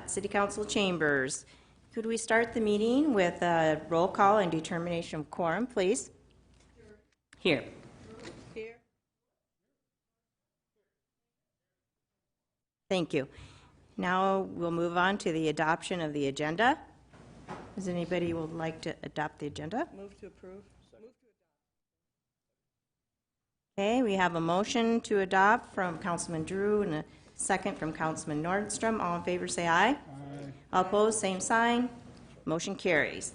City Council chambers. Could we start the meeting with a roll call and determination of quorum, please? Here. Here. Thank you. Now we'll move on to the adoption of the agenda. Does anybody would like to adopt the agenda? Move to approve. Okay, we have a motion to adopt from Councilman Drew and a second from Councilman Nordstrom. All in favor say aye. Aye. All opposed, same sign. Motion carries.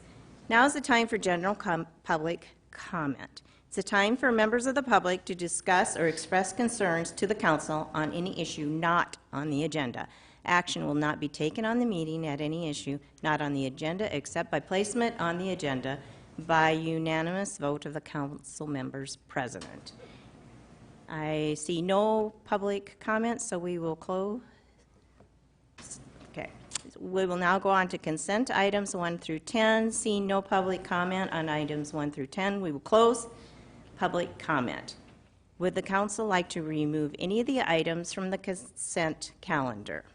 Now is the time for general public comment. It's a time for members of the public to discuss or express concerns to the council on any issue not on the agenda. Action will not be taken on the meeting at any issue not on the agenda except by placement on the agenda by unanimous vote of the council members present. I see no public comments, so we will close. Okay. We will now go on to consent items 1 through 10. Seeing no public comment on items 1 through 10, we will close public comment. Would the council like to remove any of the items from the consent calendar?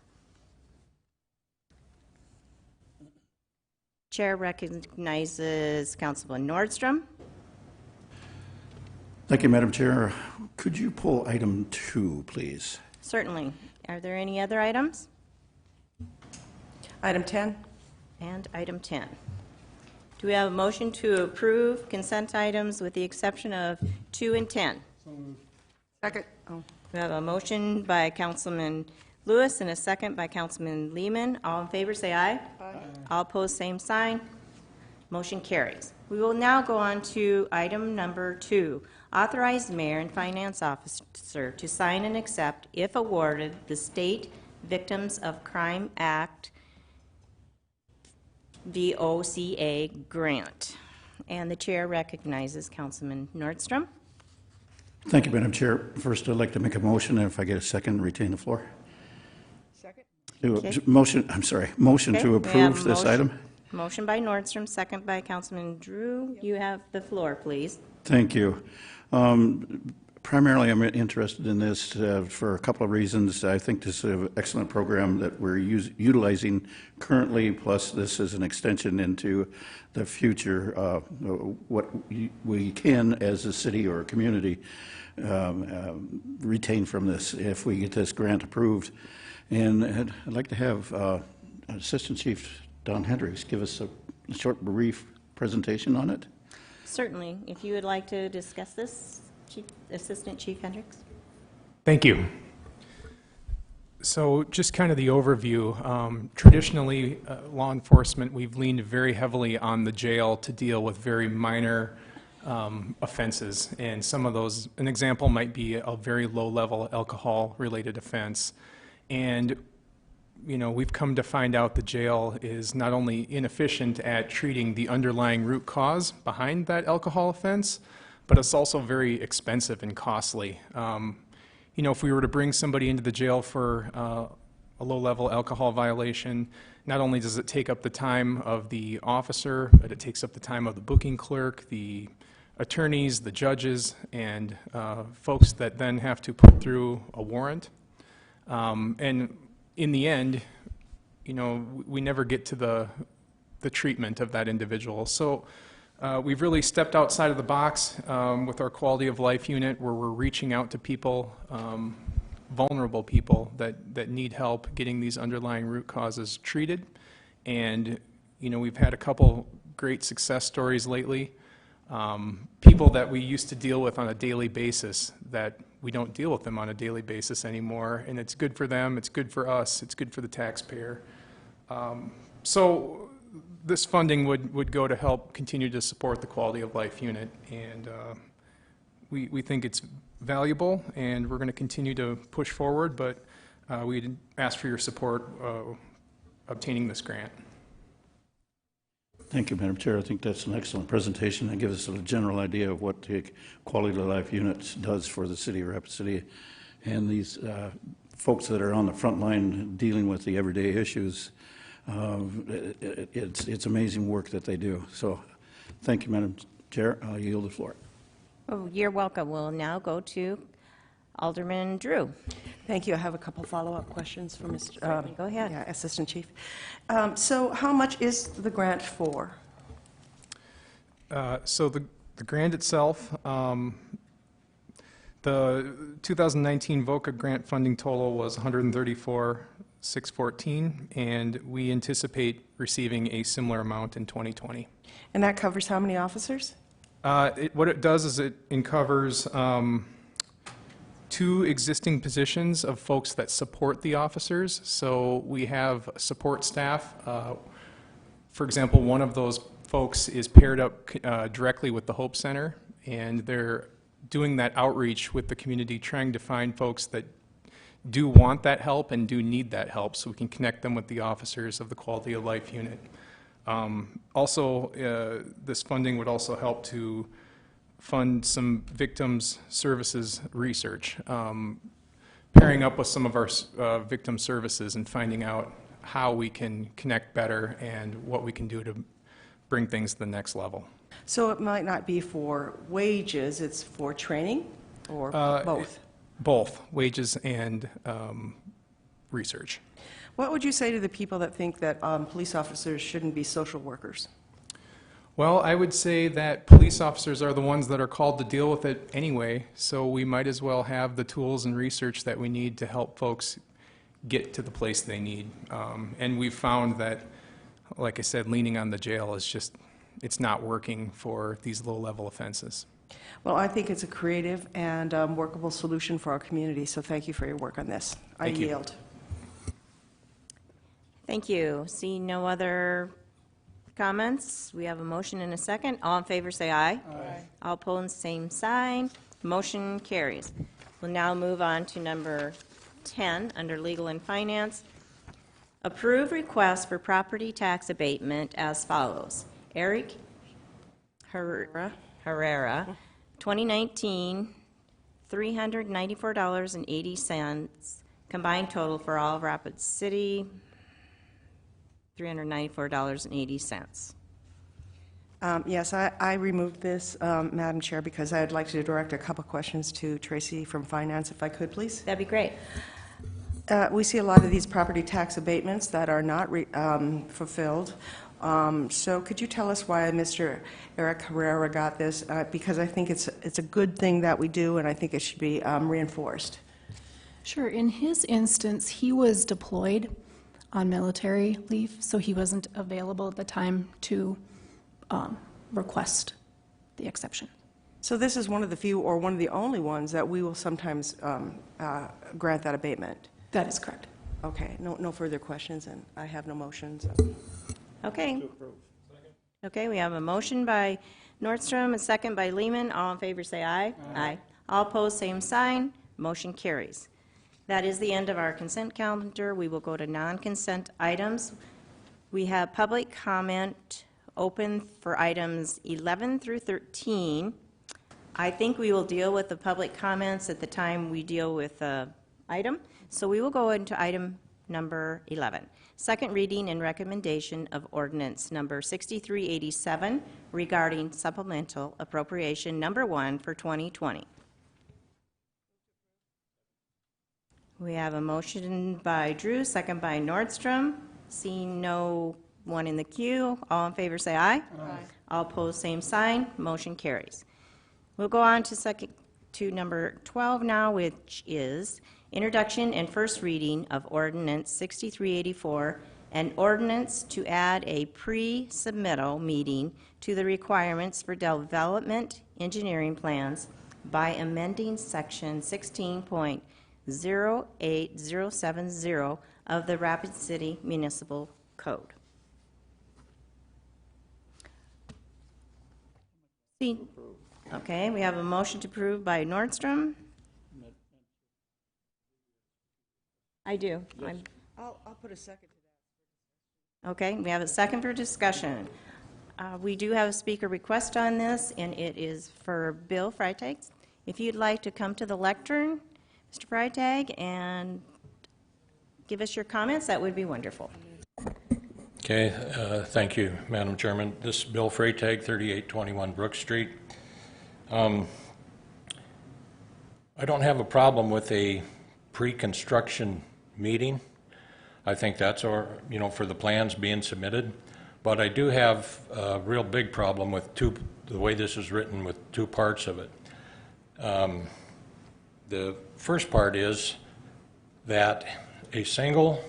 Chair recognizes Councilman Nordstrom. Thank you, Madam Chair. Could you pull item 2, please? Certainly. Are there any other items? Item 10. And item 10. Do we have a motion to approve consent items with the exception of 2 and 10? Second. Oh. We have a motion by Councilman Lewis and a second by Councilman Lehman. All in favor say aye. Aye. All opposed, same sign. Motion carries. We will now go on to item number 2. Authorize mayor and finance officer to sign and accept, if awarded, the State Victims of Crime Act VOCA grant. And the chair recognizes Councilman Nordstrom. Thank you, Madam Chair. First, I'd like to make a motion, and if I get a second, retain the floor. Second. Okay. Motion Okay. to approve this item. Motion by Nordstrom, second by Councilman Drew. You have the floor, please. Thank you. Primarily, I'm interested in this for a couple of reasons. I think this is an excellent program that we're utilizing currently, plus this is an extension into the future, what we can, as a city or a community, retain from this if we get this grant approved. And I'd like to have Assistant Chief Don Hendricks give us a short, brief presentation on it. Certainly. If you would like to discuss this, Assistant Chief Hendricks. Thank you. So just kind of the overview. Traditionally, law enforcement, we've leaned very heavily on the jail to deal with very minor offenses. And some of those, an example might be a very low-level alcohol-related offense. And we've come to find out the jail is not only inefficient at treating the underlying root cause behind that alcohol offense, but it's also very expensive and costly. If we were to bring somebody into the jail for a low-level alcohol violation, not only does it take up the time of the officer, but it takes up the time of the booking clerk, the attorneys, the judges, and folks that then have to put through a warrant. And in the end, we never get to the treatment of that individual. So we've really stepped outside of the box with our quality of life unit, where we're reaching out to people, vulnerable people that need help getting these underlying root causes treated. And we've had a couple great success stories lately. People that we used to deal with on a daily basis, that we don't deal with them on a daily basis anymore, and it's good for them, it's good for us, it's good for the taxpayer. So this funding would go to help continue to support the quality of life unit, and we think it's valuable, and we're going to continue to push forward, but we'd ask for your support obtaining this grant. Thank you, Madam Chair. I think that's an excellent presentation and gives us a general idea of what the Quality of Life Unit does for the City of Rapid City. And these folks that are on the front line dealing with the everyday issues, it's amazing work that they do. So thank you, Madam Chair. I'll yield the floor. Oh, you're welcome. We'll now go to Alderman Drew. Thank you. I have a couple follow-up questions for Mr. Go ahead. Yeah, Assistant Chief. So how much is the grant for? So the grant itself, the 2019 VOCA grant funding total was $134,614, and we anticipate receiving a similar amount in 2020. And that covers how many officers? What it does is it covers 2 existing positions of folks that support the officers. So we have support staff. For example, one of those folks is paired up directly with the Hope Center, and they're doing that outreach with the community, trying to find folks that do want that help and do need that help, so we can connect them with the officers of the Quality of Life Unit. Also, this funding would also help to fund some victims services research, pairing up with some of our victim services and finding out how we can connect better and what we can do to bring things to the next level. So it might not be for wages, it's for training, or both? Both, wages and research. What would you say to the people that think that police officers shouldn't be social workers? Well, I would say that police officers are the ones that are called to deal with it anyway, so we might as well have the tools and research that we need to help folks get to the place they need. And we've found that, like I said, leaning on the jail is just, it's not working for these low-level offenses. Well, I think it's a creative and workable solution for our community, so thank you for your work on this. Thank you. I yield. Thank you. See no other comments? We have a motion and a second. All in favor say aye. Aye. All opposed, same sign. Motion carries. We'll now move on to number 10 under Legal and Finance. Approve request for property tax abatement as follows. Eric Herrera, 2019, $394.80, combined total for all of Rapid City, $394.80. Yes, I removed this, Madam Chair, because I'd like to direct a couple questions to Tracy from Finance, if I could, please. That'd be great. We see a lot of these property tax abatements that are not fulfilled. So could you tell us why Mr. Eric Herrera got this? Because I think it's a good thing that we do, and I think it should be reinforced. Sure. In his instance, he was deployed on military leave, so he wasn't available at the time to request the exception. So this is one of the few, or one of the only ones, that we will sometimes grant that abatement. That is correct. Okay, no further questions, and I have no motions. Okay. Okay, we have a motion by Nordstrom, a second by Lehman. All in favor say aye. Aye. All opposed, same sign. Motion carries. That is the end of our consent calendar. We will go to non-consent items. We have public comment open for items 11 through 13. I think we will deal with the public comments at the time we deal with the item. So we will go into item number 11. Second reading and recommendation of ordinance number 6387 regarding supplemental appropriation number 1 for 2020. We have a motion by Drew, second by Nordstrom. Seeing no one in the queue, all in favor say aye. Aye. All opposed, same sign. Motion carries. We'll go on to number 12 now, which is introduction and first reading of ordinance 6384, an ordinance to add a pre-submittal meeting to the requirements for development engineering plans by amending section 16.08070 of the Rapid City Municipal Code. Okay, we have a motion to approve by Nordstrom. I do. I'll put a second to that. Okay, we have a second for discussion. We do have a speaker request on this, and it is for Bill Freitag. If you'd like to come to the lectern, Mr. Freitag, and give us your comments, that would be wonderful. Okay, thank you, Madam Chairman. This is Bill Freitag, 3821 Brook Street. I don't have a problem with a pre-construction meeting. I think that's for the plans being submitted. But I do have a real big problem with the way this is written with two parts of it. The first part is that a single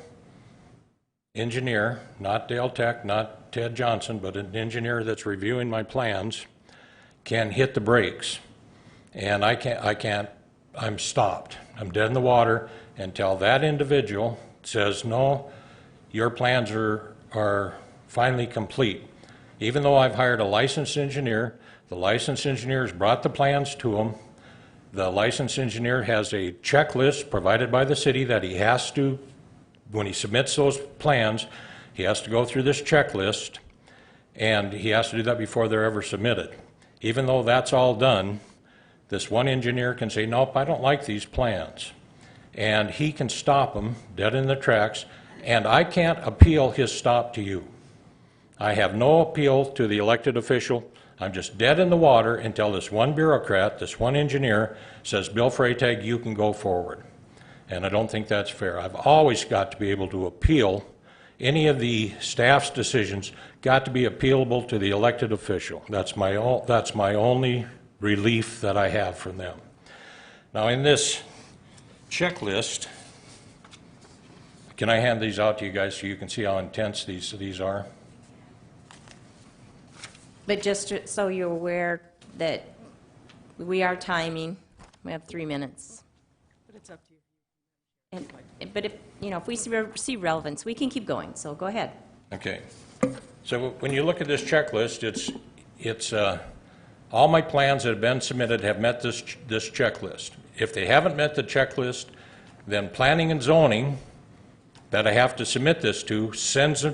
engineer, not Dale Tech, not Ted Johnson, but an engineer that's reviewing my plans, can hit the brakes. And I'm stopped. I'm dead in the water until that individual says, no, your plans are finally complete. Even though I've hired a licensed engineer, the licensed engineer has brought the plans to him. The licensed engineer has a checklist provided by the city that he has to, when he submits those plans, he has to go through this checklist, and he has to do that before they're ever submitted. Even though that's all done, this one engineer can say, nope, I don't like these plans. And he can stop them dead in the tracks, and I can't appeal his stop to you. I have no appeal to the elected official. I'm just dead in the water until this one bureaucrat, this one engineer, says, Bill Freytag, you can go forward. And I don't think that's fair. I've always got to be able to appeal. Any of the staff's decisions got to be appealable to the elected official. That's my only relief that I have from them. Now, in this checklist, can I hand these out to you guys so you can see how intense these are? But so you're aware that we are timing, we have 3 minutes. But it's up to you. But if we see relevance, we can keep going, so go ahead. Okay. So when you look at this checklist, it's all my plans that have been submitted have met this checklist. If they haven't met the checklist, then planning and zoning that I have to submit this to sends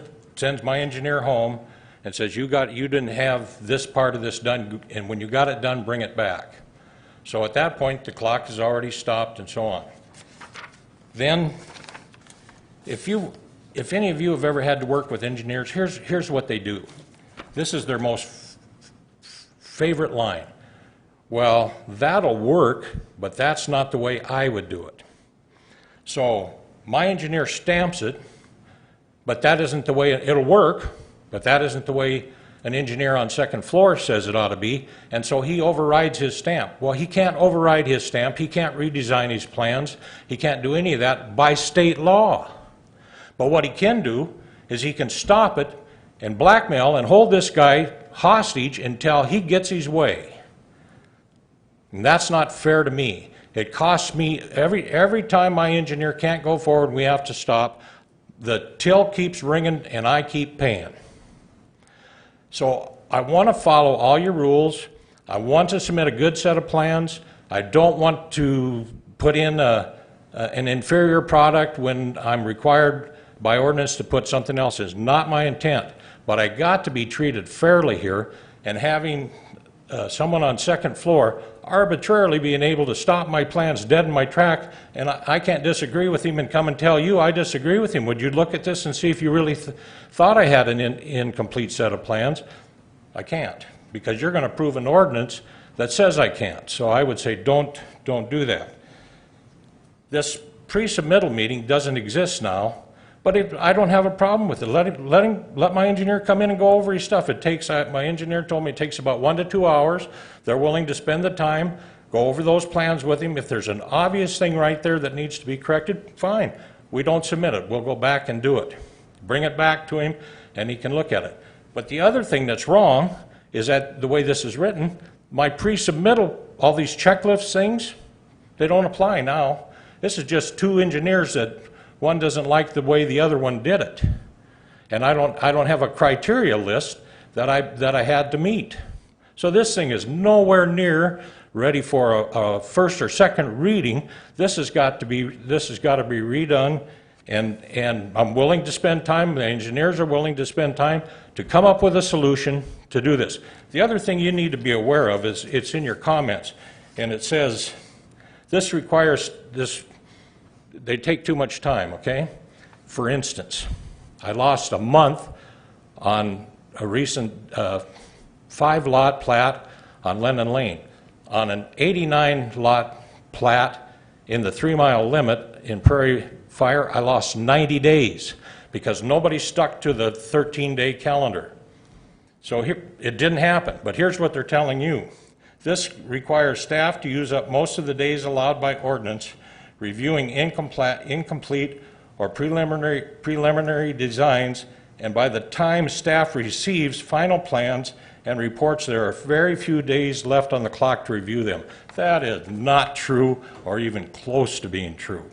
my engineer home and says, you didn't have this part of this done, and when you got it done, bring it back. So at that point, the clock has already stopped and so on. Then, if any of you have ever had to work with engineers, here's what they do. This is their most favorite line. Well, that'll work, but that's not the way I would do it. So my engineer stamps it, but that isn't the way it'll work, but that isn't the way an engineer on second floor says it ought to be, and so he overrides his stamp. Well, he can't override his stamp. He can't redesign his plans. He can't do any of that by state law. But what he can do is he can stop it and blackmail and hold this guy hostage until he gets his way. And that's not fair to me. It costs me, every time my engineer can't go forward, we have to stop. The till keeps ringing and I keep paying. So I want to follow all your rules. I want to submit a good set of plans. I don't want to put in an inferior product when I'm required by ordinance to put something else. It's not my intent. But I got to be treated fairly here, and having someone on second floor arbitrarily being able to stop my plans dead in my track, and I can't disagree with him and come and tell you I disagree with him. Would you look at this and see if you really thought I had an incomplete set of plans? I can't, because you're going to prove an ordinance that says I can't. So I would say don't do that. This pre-submittal meeting doesn't exist now, but I don't have a problem with it. Let my engineer come in and go over his stuff. It takes, my engineer told me it takes about 1 to 2 hours. They're willing to spend the time, go over those plans with him. If there's an obvious thing right there that needs to be corrected, fine. We don't submit it. We'll go back and do it. Bring it back to him, and he can look at it. But the other thing that's wrong is that the way this is written, my pre-submittal, all these checklist things, they don't apply now. This is just two engineers that one doesn't like the way the other one did it. And I don't have a criteria list that I had to meet. So this thing is nowhere near ready for a first or second reading. This has got to be redone, and I'm willing to spend time, the engineers are willing to spend time to come up with a solution to do this. The other thing you need to be aware of is it's in your comments, and it says this requires this. They take too much time, okay? For instance, I lost a month on a recent 5-lot plat on Lennon Lane. On an 89-lot plat in the 3-mile limit in Prairie Fire, I lost 90 days because nobody stuck to the 13-day calendar. So here, it didn't happen, but here's what they're telling you. This requires staff to use up most of the days allowed by ordinance, reviewing incomplete or preliminary designs, and by the time staff receives final plans and reports, there are very few days left on the clock to review them. That is not true or even close to being true.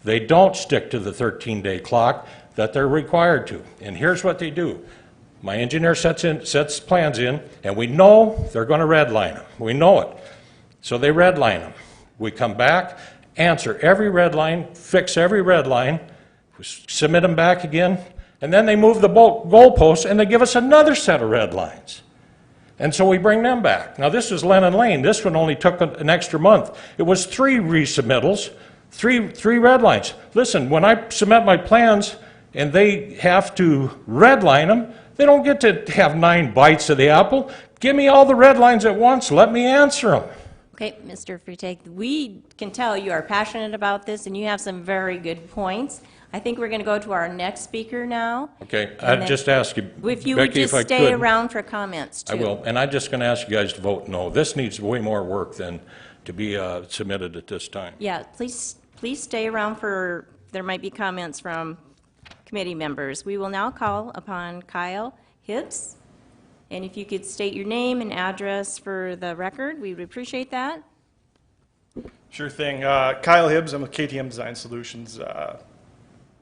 They don't stick to the 13-day clock that they're required to. And here's what they do. My engineer sets plans in, and we know they're going to redline them. We know it. So they redline them. We come back, answer every red line, fix every red line, submit them back again, and then they move the goalposts and they give us another set of red lines. And so we bring them back. Now this is Lennon Lane. This one only took an extra month. It was 3 resubmittals, three red lines. Listen, when I submit my plans and they have to redline them, they don't get to have 9 bites of the apple. Give me all the red lines at once. Let me answer them. Okay, Mr. Freitag, we can tell you are passionate about this, and you have some very good points. I think we're going to go to our next speaker now. Okay, I'd just ask you, If you would Becky, just if I stay could. around for comments, too. I will, and I'm just going to ask you guys to vote no. This needs way more work than to be submitted at this time. Yeah, please stay around for, there might be comments from committee members. We will now call upon Kyle Hibbs, and if you could state your name and address for the record, we would appreciate that. Sure thing. Kyle Hibbs, I'm with KTM Design Solutions,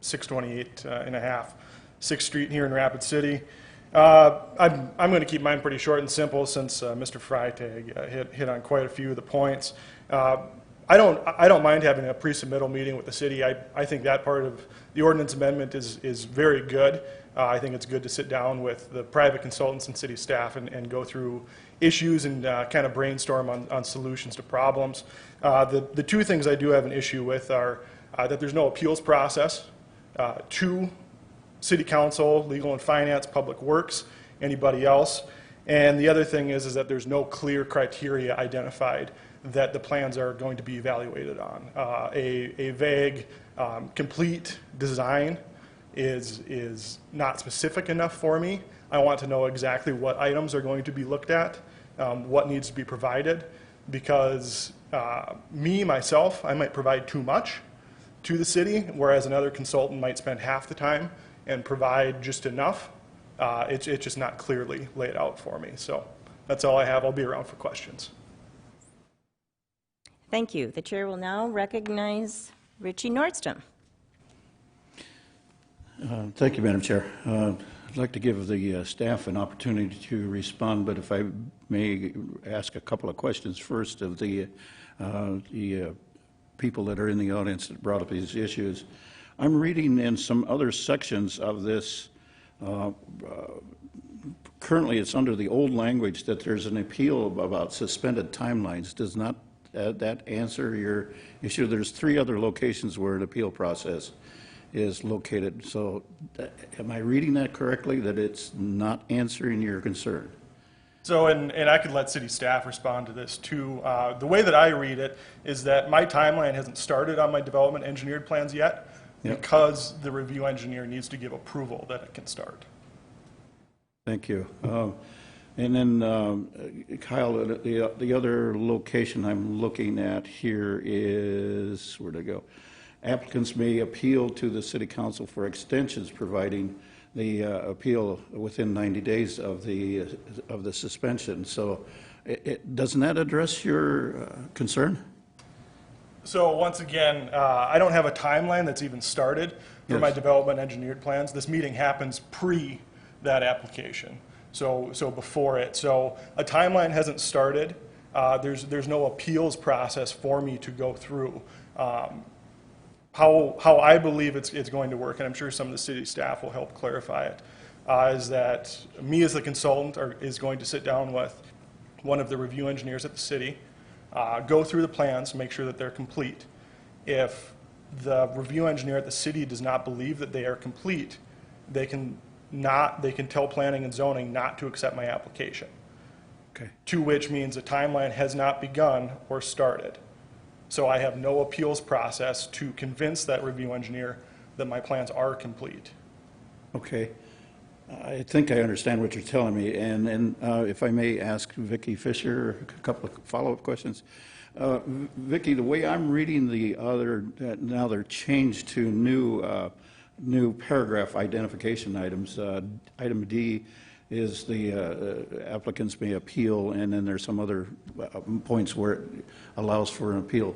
628 and a half 6th Street here in Rapid City. I'm going to keep mine pretty short and simple since Mr. Freitag hit on quite a few of the points. I don't mind having a pre-submittal meeting with the city. I think that part of the ordinance amendment is very good. I think it's good to sit down with the private consultants and city staff and go through issues and kind of brainstorm on solutions to problems. The 2 things I do have an issue with are that there's no appeals process to city council, legal and finance, public works, anybody else. And the other thing is that there's no clear criteria identified that the plans are going to be evaluated on. A vague, complete design is not specific enough for me. I want to know exactly what items are going to be looked at, what needs to be provided, because myself, I might provide too much to the city, whereas another consultant might spend half the time and provide just enough. It's just not clearly laid out for me. So that's all I have. I'll be around for questions. Thank you. The chair will now recognize Richie Nordstrom. Thank you, Madam Chair. I'd like to give the staff an opportunity to respond, but if I may ask a couple of questions first of the people that are in the audience that brought up these issues. I'm reading in some other sections of this, currently it's under the old language that there's an appeal about suspended timelines. Does not that answer your issue? There's 3 other locations where an appeal process is located. So am I reading that correctly, that it's not answering your concern? So, and I could let city staff respond to this too. The way that I read it is that my timeline hasn't started on my development engineered plans yet, because the review engineer needs to give approval that it can start. Thank you. And then, Kyle, the other location I'm looking at here is, where'd I go? Applicants may appeal to the City Council for extensions, providing the appeal within 90 days of the suspension. So doesn't that address your concern? So once again, I don't have a timeline that's even started for my development engineered plans. This meeting happens pre that application, so before it. So a timeline hasn't started. There's no appeals process for me to go through. How I believe it's going to work, and I'm sure some of the city staff will help clarify it, is that me as the consultant is going to sit down with one of the review engineers at the city, go through the plans, make sure that they're complete. If the review engineer at the city does not believe that they are complete, they can tell planning and zoning not to accept my application. Okay. To which means the timeline has not begun or started. So I have no appeals process to convince that review engineer that my plans are complete. Okay. I think I understand what you're telling me, and if I may ask Vicki Fisher a couple of follow-up questions. Vicki, the way I'm reading the other, now they're changed to new paragraph identification items. Item D is the applicants may appeal, and then there's some other points where it allows for an appeal.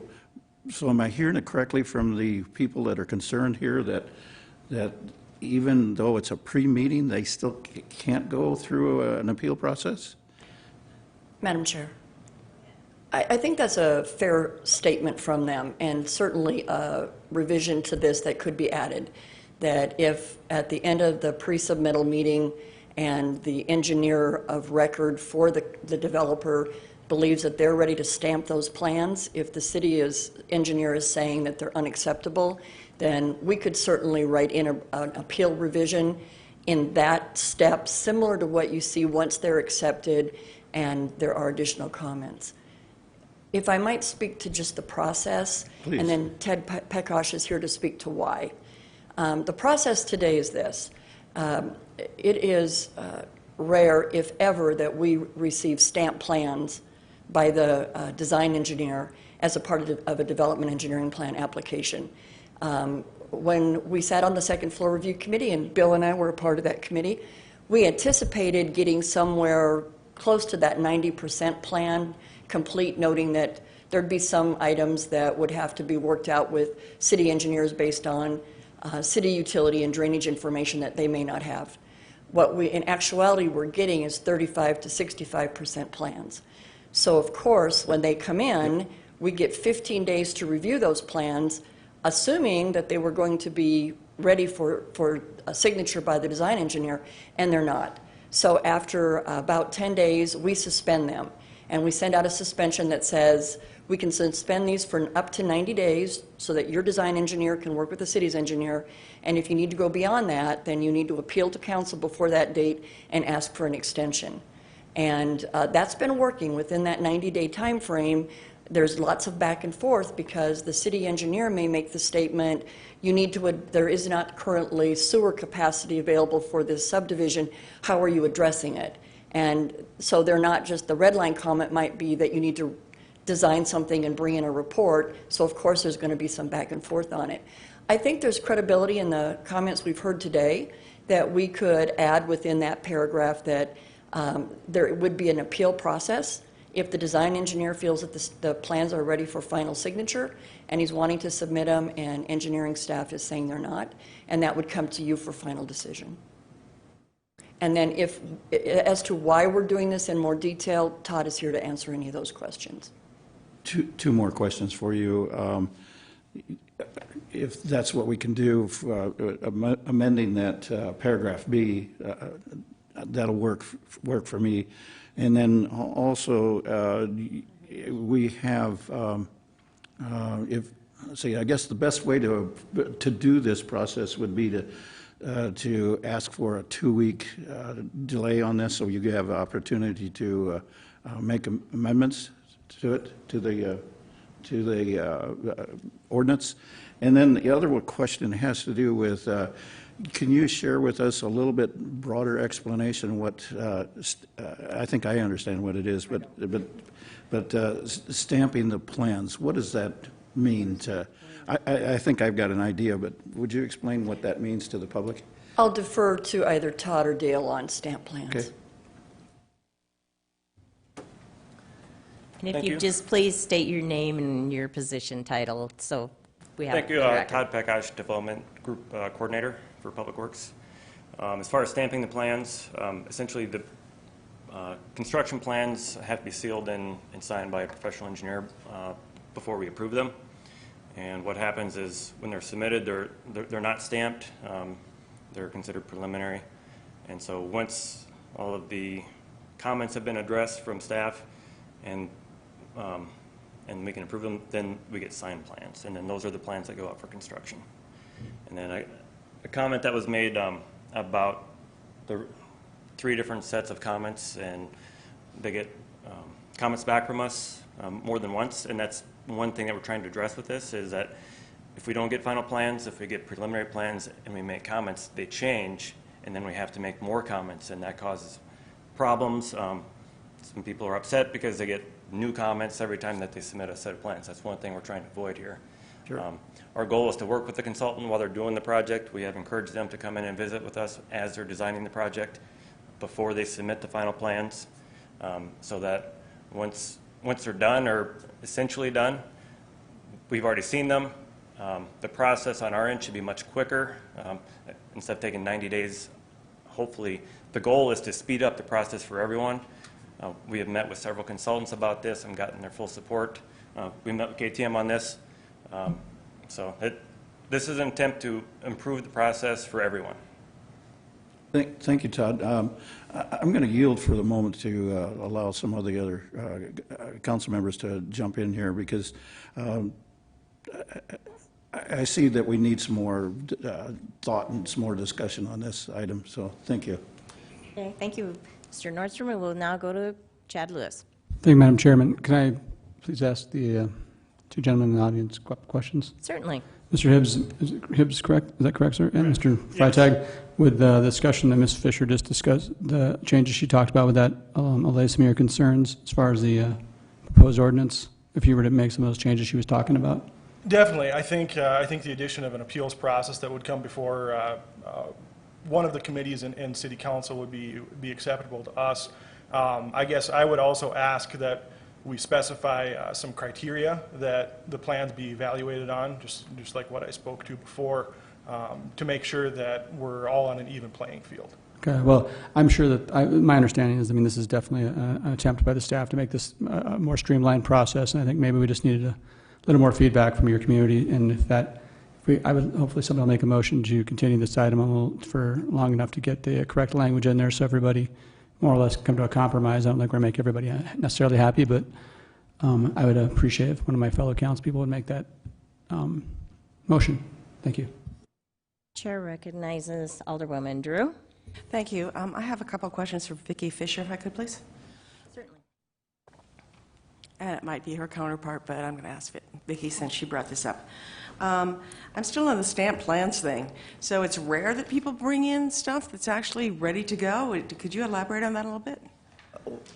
So am I hearing it correctly from the people that are concerned here that even though it's a pre-meeting, they still can't go through an appeal process? Madam Chair, I think that's a fair statement from them, and certainly a revision to this that could be added, that if at the end of the pre-submittal meeting and the engineer of record for the developer believes that they're ready to stamp those plans, if the city engineer is saying that they're unacceptable, then we could certainly write in an appeal revision in that step, similar to what you see once they're accepted and there are additional comments. If I might speak to just the process, Please. and then Ted Pekosh is here to speak to why. The process today is this. It is rare, if ever, that we receive stamp plans by the design engineer as a part of a development engineering plan application. When we sat on the second floor review committee, and Bill and I were a part of that committee, we anticipated getting somewhere close to that 90% plan complete, noting that there'd be some items that would have to be worked out with city engineers based on city utility and drainage information that they may not have. What we, in actuality, we're getting is 35 to 65% plans. So, of course, when they come in, we get 15 days to review those plans, assuming that they were going to be ready for a signature by the design engineer, and they're not. So after about 10 days, we suspend them, and we send out a suspension that says we can suspend these for up to 90 days so that your design engineer can work with the city's engineer, and if you need to go beyond that, then you need to appeal to council before that date and ask for an extension. And that's been working within that 90-day time frame. There's lots of back and forth because the city engineer may make the statement, you need to, there is not currently sewer capacity available for this subdivision, how are you addressing it? And so they're not just, the red line comment might be that you need to design something and bring in a report, so of course there's going to be some back and forth on it. I think there's credibility in the comments we've heard today that we could add within that paragraph that there would be an appeal process if the design engineer feels that the plans are ready for final signature and he's wanting to submit them and engineering staff is saying they're not, and that would come to you for final decision. And then if, as to why we're doing this in more detail, Todd is here to answer any of those questions. Two more questions for you. If that's what we can do, amending that paragraph B, that'll work for me. And then also, we have, I guess the best way to do this process would be to ask for a 2-week delay on this, so you have an opportunity to make amendments to it, to the ordinance. And then the other question has to do with, can you share with us a little bit broader explanation what, I think I understand what it is, but stamping the plans, what does that mean to, I think I've got an idea, but would you explain what that means to the public? I'll defer to either Todd or Dale on stamp plans. Okay. And if Thank you you. just please state your name and your position title, so we have. Thank you, the record. Todd Pekosh, Development Group Coordinator for Public Works. As far as stamping the plans, essentially the construction plans have to be sealed and signed by a professional engineer before we approve them. And what happens is when they're submitted, they're not stamped. They're considered preliminary. And so once all of the comments have been addressed from staff and we can approve them, then we get signed plans. And then those are the plans that go out for construction. And then a comment that was made about the 3 different sets of comments, and they get comments back from us more than once, and that's one thing that we're trying to address with this, is that if we don't get final plans, if we get preliminary plans and we make comments, they change, and then we have to make more comments, and that causes problems. Some people are upset because they get new comments every time that they submit a set of plans. That's one thing we're trying to avoid here. Sure. Our goal is to work with the consultant while they're doing the project. We have encouraged them to come in and visit with us as they're designing the project before they submit the final plans, so that once they're done, or essentially done, we've already seen them. The process on our end should be much quicker. Instead of taking 90 days, hopefully, the goal is to speed up the process for everyone. We have met with several consultants about this and gotten their full support. We met with KTM on this. This is an attempt to improve the process for everyone. Thank you, Todd. I'm going to yield for the moment to allow some of the other council members to jump in here, because I see that we need some more thought and some more discussion on this item, so thank you. Okay, thank you, Mr. Nordstrom. We will now go to Chad Lewis. Thank you, Madam Chairman. Can I please ask the two gentlemen in the audience a couple questions? Certainly. Mr. Hibbs, is Hibbs correct? Is that correct, sir? And Mr. Freitag, with the discussion that Ms. Fisher just discussed, the changes she talked about, would that allay some of your concerns as far as the proposed ordinance, if you were to make some of those changes she was talking about? Definitely. I think the addition of an appeals process that would come before one of the committees in City Council would be acceptable to us. I guess I would also ask that we specify some criteria that the plans be evaluated on, just like what I spoke to before, to make sure that we're all on an even playing field. Okay, well, I'm sure that, my understanding is, I mean, this is definitely an attempt by the staff to make this a more streamlined process, and I think maybe we just needed a little more feedback from your community, and I would, hopefully somebody will make a motion to continue this item for long enough to get the correct language in there so everybody more or less come to a compromise. I don't think we're going to make everybody necessarily happy, but I would appreciate if one of my fellow council people would make that motion. Thank you. Chair recognizes Alderwoman Drew. Thank you. I have a couple of questions for Vicki Fisher, if I could, please. Certainly. And it might be her counterpart, but I'm going to ask Vicki since she brought this up. I'm still on the stamp plans thing. So it's rare that people bring in stuff that's actually ready to go. Could you elaborate on that a little bit?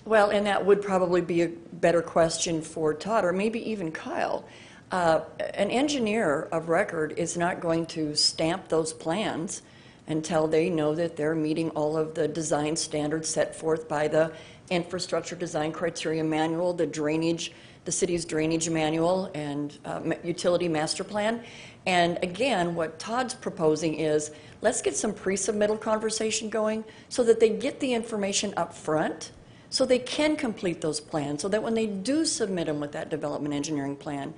Well, and that would probably be a better question for Todd, or maybe even Kyle. An engineer of record is not going to stamp those plans until they know that they're meeting all of the design standards set forth by the Infrastructure Design Criteria Manual, the city's drainage manual, and utility master plan. And again, what Todd's proposing is, let's get some pre-submittal conversation going so that they get the information up front, so they can complete those plans, so that when they do submit them with that development engineering plan,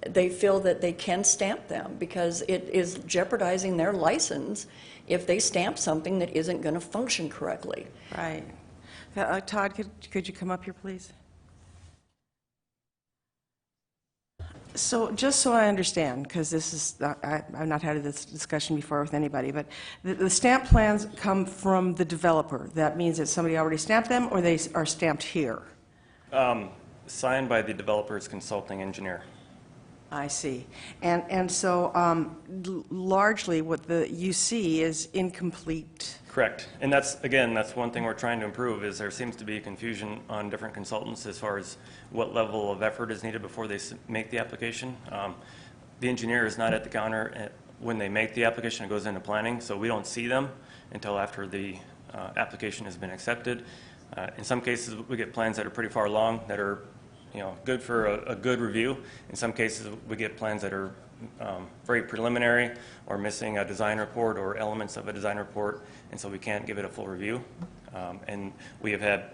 they feel that they can stamp them, because it is jeopardizing their license if they stamp something that isn't going to function correctly. Right. Todd, could you come up here, please? So just so I understand, because this is, I've not had this discussion before with anybody, but the stamp plans come from the developer. That means that somebody already stamped them, or they are stamped here? Signed by the developer's consulting engineer. I see. And so largely what you see is incomplete. Correct. And that's one thing we're trying to improve, is there seems to be confusion on different consultants as far as what level of effort is needed before they make the application. The engineer is not at the counter when they make the application. It goes into planning, so we don't see them until after the application has been accepted. In some cases, we get plans that are pretty far along that are good for a good review. In some cases, we get plans that are very preliminary or missing a design report or elements of a design report, and so we can't give it a full review. And we've had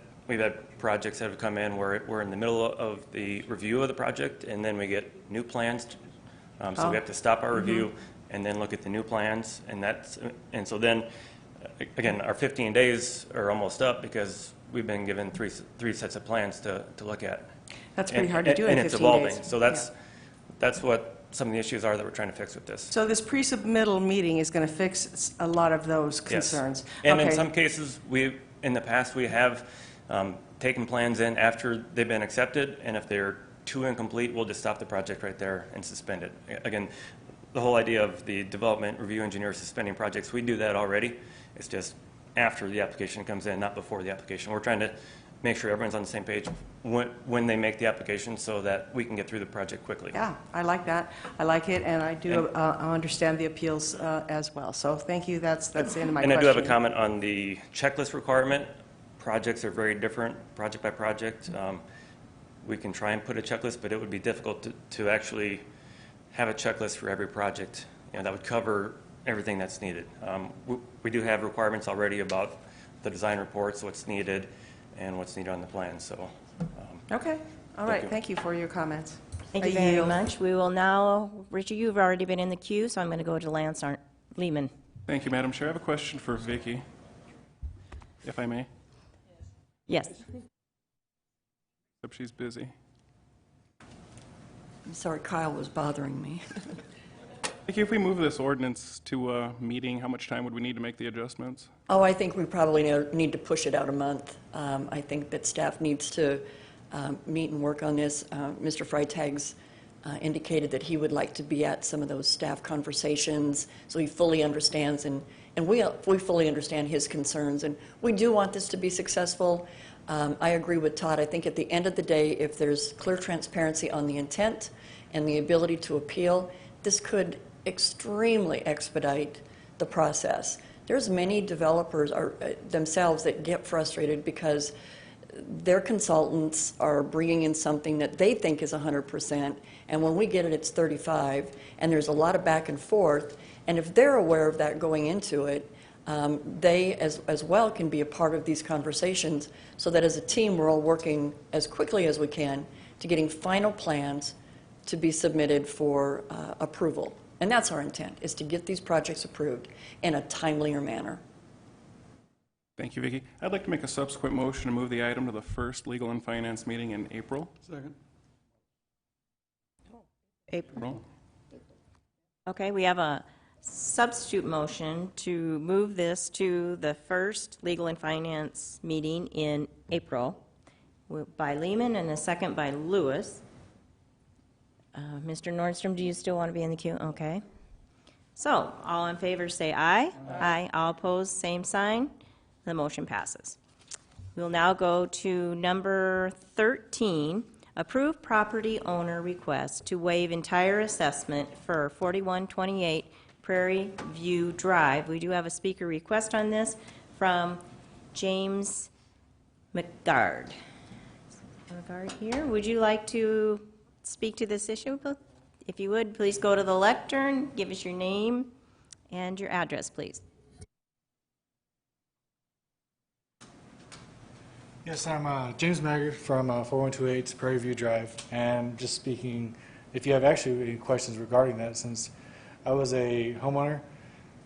projects that have come in where we're in the middle of the review of the project, and then we get new plans. So we have to stop our review and then look at the new plans, and so then again, our 15 days are almost up because we've been given three sets of plans to look at. That's pretty hard to do in 15 days. And it's evolving. So that's what some of the issues are that we're trying to fix with this. So this pre-submittal meeting is going to fix a lot of those concerns. Yes. And in some cases, in the past, we have taken plans in after they've been accepted, and if they're too incomplete, we'll just stop the project right there and suspend it. Again, the whole idea of the development review engineer suspending projects, we do that already. It's just after the application comes in, not before the application. We're trying to make sure everyone's on the same page when they make the application so that we can get through the project quickly. Yeah, I like that. I like it, and I do understand the appeals as well. So thank you. That's the end of my question. And I do have a comment on the checklist requirement. Projects are very different, project by project. We can try and put a checklist, but it would be difficult to actually have a checklist for every project. That would cover everything that's needed. We do have requirements already about the design reports, what's needed, and what's needed on the plan. So, Okay. All right. Thank you for your comments. Thank you very much. We will now, Richard, you've already been in the queue, so I'm going to go to Lance Lehman. Thank you, Madam Chair. I have a question for Vicki, if I may. Yes. Except she's busy. I'm sorry, Kyle was bothering me. Vicki, if we move this ordinance to a meeting, how much time would we need to make the adjustments? Oh, I think we probably need to push it out a month. I think that staff needs to meet and work on this. Mr. Freitag's indicated that he would like to be at some of those staff conversations, so he fully understands, and we fully understand his concerns, and we do want this to be successful. I agree with Todd. I think at the end of the day, if there's clear transparency on the intent and the ability to appeal, this could extremely expedite the process. There's many developers themselves that get frustrated because their consultants are bringing in something that they think is 100%, and when we get it, it's 35, and there's a lot of back and forth, and if they're aware of that going into it, they as well can be a part of these conversations so that as a team we're all working as quickly as we can to getting final plans to be submitted for approval. And that's our intent, is to get these projects approved in a timelier manner. Thank you, Vicki. I'd like to make a subsequent motion to move the item to the first Legal and Finance meeting in April. Second. April. Okay, we have a substitute motion to move this to the first Legal and Finance meeting in April by Lehman and a second by Lewis. Mr. Nordstrom, do you still want to be in the queue? Okay. So, all in favor say aye. Aye. All opposed, same sign. The motion passes. We'll now go to number 13, approve property owner request to waive entire assessment for 4128 Prairie View Drive. We do have a speaker request on this from James McGard. McGard here. Would you like to speak to this issue? If you would, please go to the lectern, give us your name and your address, please. Yes, I'm James Maggard from 4128 Prairie View Drive, and just speaking, if you have actually any questions regarding that, since I was a homeowner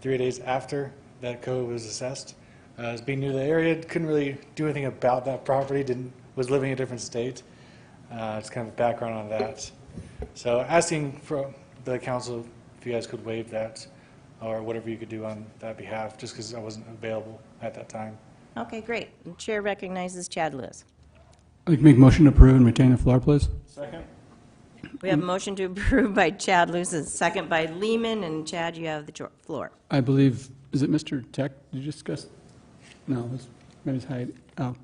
3 days after that code was assessed. As being new to the area, couldn't really do anything about that property, was living in a different state. It's kind of a background on that. So asking for the council if you guys could waive that or whatever you could do on that behalf, just because I wasn't available at that time. Okay, great. The chair recognizes Chad Lewis. I'd like to make a motion to approve and retain the floor, please. Second. We have a motion to approve by Chad Lewis, and second by Lehman, and Chad, you have the floor. I believe, is it Mr. Tech? Did you discuss? No, it's Ms. Hyde. Oh.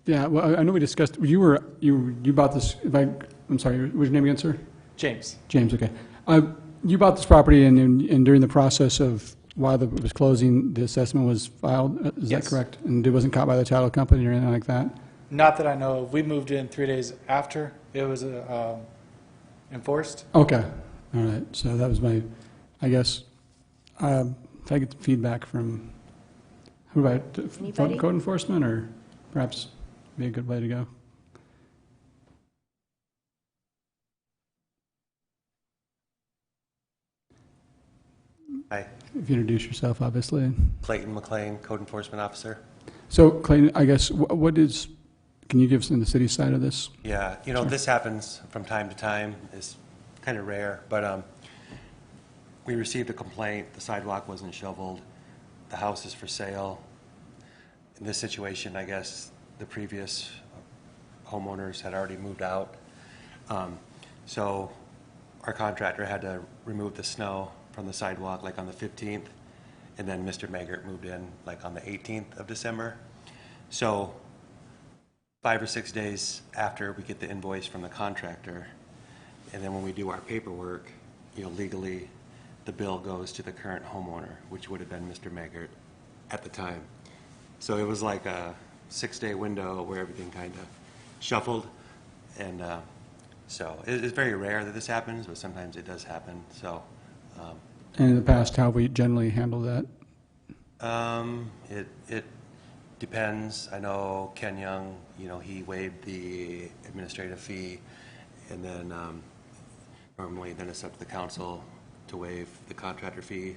Yeah, well, I know we discussed, you bought this, I'm sorry, what was your name again, sir? James. James, okay. You bought this property, and during the process of while it was closing, the assessment was filed, is Yes. that correct? And it wasn't caught by the title company or anything like that? Not that I know of. We moved in 3 days after it was enforced. Okay, all right, so that was my, I guess, if I get feedback from, who about, Anybody? code enforcement, or perhaps be a good way to go? Hi, If you introduce yourself, obviously. Clayton McLean, Code Enforcement Officer. So Clayton, I guess, what is, can you give us in the city side of this? Yeah, you know, this happens from time to time. It's kind of rare, but we received a complaint. The sidewalk wasn't shoveled. The house is for sale. In this situation, I guess the previous homeowners had already moved out. So our contractor had to remove the snow from the sidewalk like on the 15th, and then Mr. Maggart moved in like on the 18th of December. So 5 or 6 days after we get the invoice from the contractor, and then when we do our paperwork, legally, the bill goes to the current homeowner, which would have been Mr. Maggart at the time. So it was like a 6-day window where everything kind of shuffled, and so it's very rare that this happens, but sometimes it does happen. So. And in the past, how have we generally handled that? It depends. I know Ken Young, he waived the administrative fee, and then normally then it's up to the council to waive the contractor fee.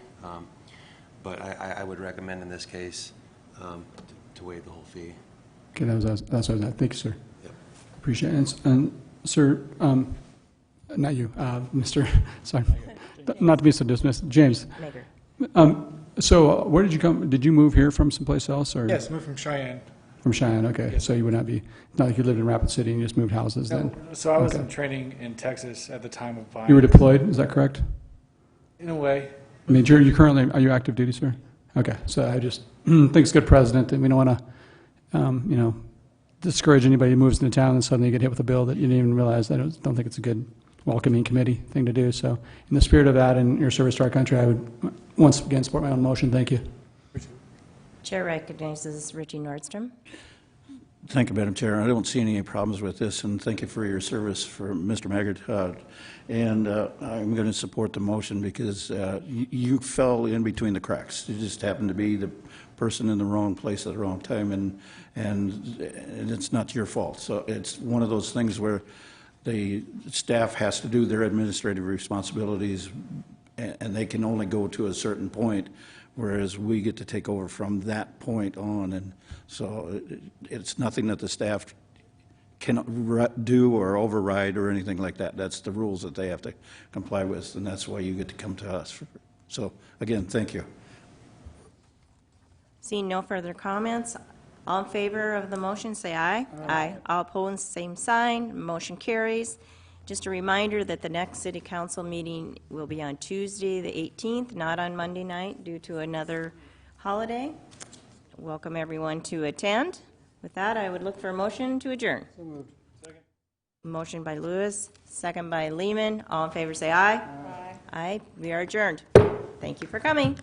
But I would recommend in this case to waive the whole fee. Okay, that's what I was at. Thank you, sir. Yep. Appreciate it. And sir, not you, Mr. Sorry, not to be so dismissed, James. So where did you come? Did you move here from someplace else, or? Yes, moved from Cheyenne. From Cheyenne, okay. Yes. So you would not be, not like you lived in Rapid City and you just moved houses then? So I was Okay. in training in Texas at the time of buying. You were deployed, is that correct? In a way. I mean, you currently, are you active duty, sir? Okay, so I just think it's good precedent, and we don't want to, discourage anybody who moves into town and suddenly get hit with a bill that you didn't even realize. I don't think it's a good welcoming committee thing to do. So in the spirit of that and your service to our country, I would once again support my own motion. Thank you. Chair recognizes Richie Nordstrom. Thank you, Madam Chair. I don't see any problems with this, and thank you for your service for Mr. Maggart. I'm going to support the motion because you fell in between the cracks. You just happened to be the person in the wrong place at the wrong time, and it's not your fault. So it's one of those things where the staff has to do their administrative responsibilities, and they can only go to a certain point, whereas we get to take over from that point on. And so it's nothing that the staff can do or override or anything like that. That's the rules that they have to comply with, and that's why you get to come to us. So again, thank you. Seeing no further comments, all in favor of the motion, say aye. Aye. All opposed, same sign. Motion carries. Just a reminder that the next City Council meeting will be on Tuesday, the 18th, not on Monday night due to another holiday. Welcome everyone to attend. With that, I would look for a motion to adjourn. So moved. Second. Motion by Lewis, second by Lehman. All in favor say aye. Aye. Aye. We are adjourned. Thank you for coming.